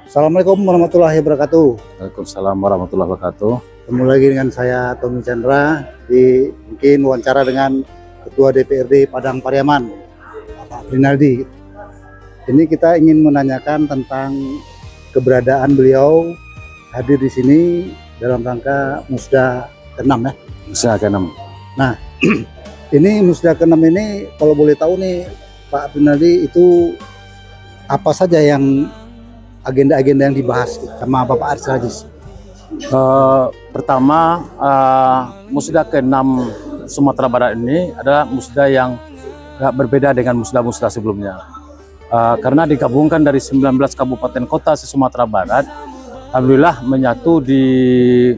Assalamualaikum warahmatullahi wabarakatuh. Waalaikumsalam warahmatullahi wabarakatuh. Ketemu lagi dengan saya Tommy Chandra di mungkin wawancara dengan Ketua DPRD Padang Pariaman, Bapak Rinaldi. Ini kita ingin menanyakan tentang keberadaan beliau hadir di sini dalam rangka Musda ke-6 ya. Musda ke-6. Nah, ini Musda ke-6 ini kalau boleh tahu nih Pak Rinaldi, itu apa saja yang agenda-agenda yang dibahas sama Bapak Aris Rajis? Pertama, Musda ke-6 Sumatera Barat ini adalah musda yang berbeda dengan musda-musda sebelumnya. Karena digabungkan dari 19 kabupaten kota se-Sumatera Barat, alhamdulillah menyatu di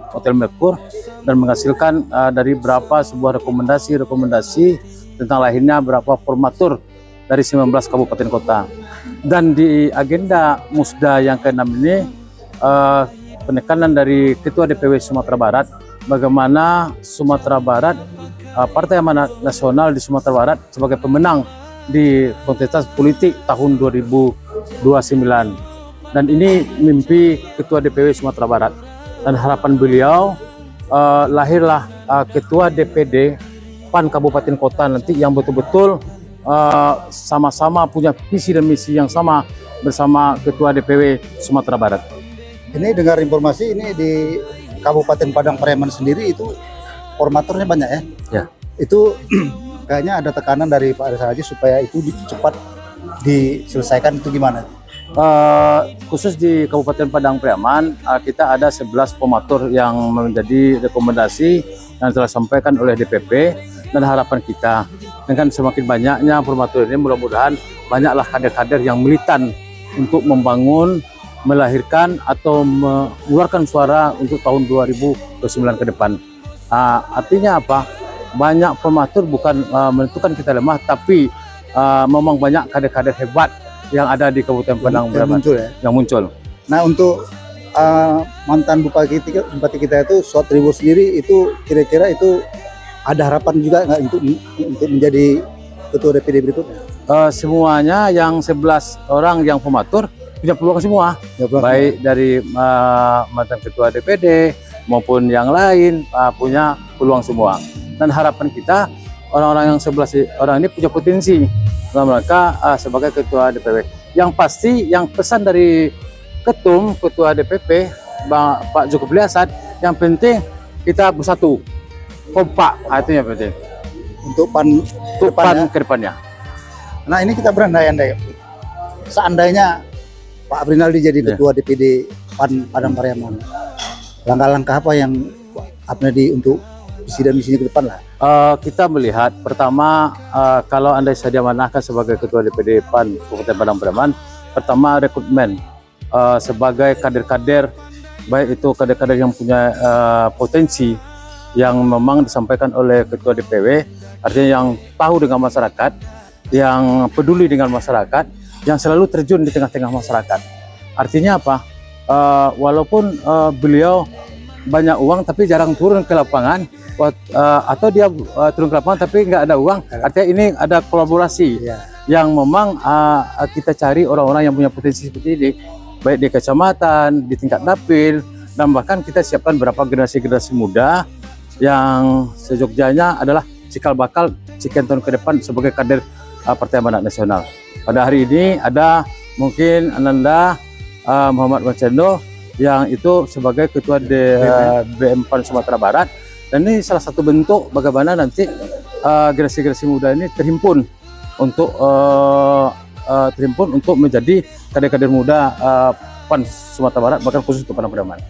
Hotel Merkur dan menghasilkan dari beberapa sebuah rekomendasi tentang lahirnya beberapa formatur dari 19 kabupaten kota. Dan di agenda musda yang ke-6 ini penekanan dari Ketua DPW Sumatera Barat bagaimana Sumatera Barat, Partai Amanat Nasional di Sumatera Barat sebagai pemenang di kontestasi politik tahun 2029. Dan ini mimpi Ketua DPW Sumatera Barat, dan harapan beliau lahirlah Ketua DPD PAN Kabupaten Kota nanti yang betul-betul sama-sama punya visi dan misi yang sama bersama Ketua DPW Sumatera Barat. Ini dengar informasi ini di Kabupaten Padang Pariaman sendiri itu formaturnya banyak ya? Ya. Itu kayaknya ada tekanan dari Pak Aris Rajis supaya itu cepat diselesaikan, itu gimana? Khusus di Kabupaten Padang Pariaman kita ada 11 formatur yang menjadi rekomendasi yang telah disampaikan oleh DPP, dan harapan kita dengan semakin banyaknya formatur ini mudah-mudahan banyaklah kader-kader yang militan untuk membangun, melahirkan atau mengeluarkan suara untuk tahun 2029 ke depan. Artinya apa? Banyak formatur bukan menentukan kita lemah, tapi memang banyak kader-kader hebat yang ada di Kabupaten Padang Pariaman yang muncul. Nah, untuk mantan bupati kita itu Suatribo sendiri, itu kira-kira itu ada harapan juga nggak untuk menjadi Ketua DPD berikutnya? Semuanya yang 11 orang yang formatur punya peluang semua, baik dari mantan Ketua DPD maupun yang lain punya peluang semua. Dan harapan kita orang-orang yang 11 orang ini punya potensi dalam mereka sebagai Ketua DPW. Yang pasti yang pesan dari Ketua DPP Pak Zulkifli Hasan, yang penting kita bersatu, kompak, itu yang penting untuk PAN ke depannya. Nah, ini kita berandai-andai, seandainya Pak Rinaldi jadi Ketua DPD PAN Padang Pariaman, langkah-langkah apa yang Rinaldi untuk visi dan misinya ke depan lah? Kita melihat pertama, kalau Anda saya diamanahkan sebagai Ketua DPD PAN Kabupaten Padang Pariaman, pertama rekrutmen sebagai kader-kader, baik itu kader-kader yang punya potensi yang memang disampaikan oleh Ketua DPW, artinya yang tahu dengan masyarakat, yang peduli dengan masyarakat, yang selalu terjun di tengah-tengah masyarakat. Artinya apa? Walaupun beliau banyak uang tapi jarang turun ke lapangan, atau dia turun ke lapangan tapi nggak ada uang, artinya ini ada kolaborasi yang memang kita cari orang-orang yang punya potensi seperti ini, baik di kecamatan, di tingkat dapil, dan bahkan kita siapkan beberapa generasi-generasi muda yang sejogjanya adalah cikal bakal sekian tahun ke depan sebagai kader Partai Amanat Nasional. Pada hari ini ada mungkin Ananda Muhammad Macendo yang itu sebagai Ketua BM PAN Sumatera Barat, dan ini salah satu bentuk bagaimana nanti generasi-generasi muda ini terhimpun untuk menjadi kader-kader muda PAN Sumatera Barat, bahkan khusus untuk Padang Pariaman.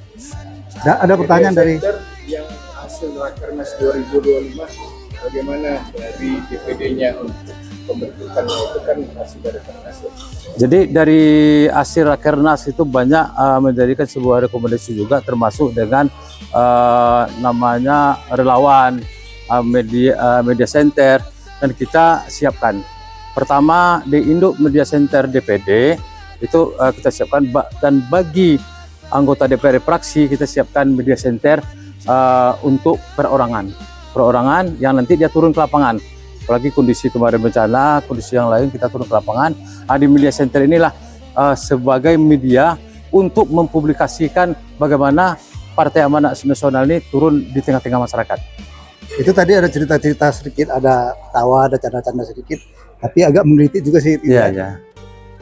Ada pertanyaan dari yang hasil Rakernas 2025, bagaimana dari DPD-nya untuk pembentukan, itu kan hasil dari Rakernas. Jadi dari hasil Rakernas itu banyak menjadikan sebuah rekomendasi juga, termasuk dengan namanya relawan, media center, dan kita siapkan. Pertama di Induk Media Center DPD itu kita siapkan, dan bagi anggota DPR fraksi kita siapkan media center untuk perorangan yang nanti dia turun ke lapangan. Apalagi kondisi kemarin bencana, kondisi yang lain kita turun ke lapangan. Di media center inilah sebagai media untuk mempublikasikan bagaimana Partai Amanat Nasional ini turun di tengah-tengah masyarakat. Itu tadi ada cerita-cerita sedikit, ada tawa, ada canda-canda sedikit, tapi agak menggelitik juga sih. Iya, ya.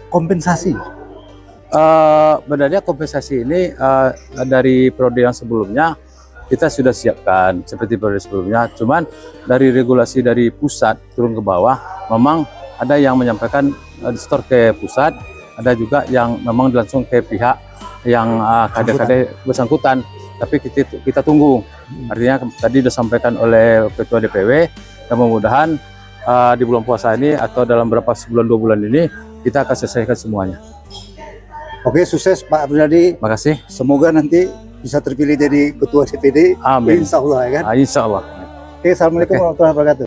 Kompensasi. Sebenarnya kompensasi ini dari periode yang sebelumnya kita sudah siapkan seperti periode sebelumnya. Cuman dari regulasi dari pusat turun ke bawah, memang ada yang menyampaikan distor ke pusat, ada juga yang memang langsung ke pihak yang kader-kader bersangkutan. Tapi kita tunggu. Artinya tadi sudah disampaikan oleh Ketua DPW, dan mudah-mudahan di bulan puasa ini atau dalam beberapa sebulan 2 bulan ini kita akan selesaikan semuanya. Oke, sukses Pak Aprinardi. Makasih. Semoga nanti bisa terpilih jadi Ketua DPD. Amin. Insya Allah ya kan. Insya Allah. Oke, assalamualaikum Oke. warahmatullahi wabarakatuh.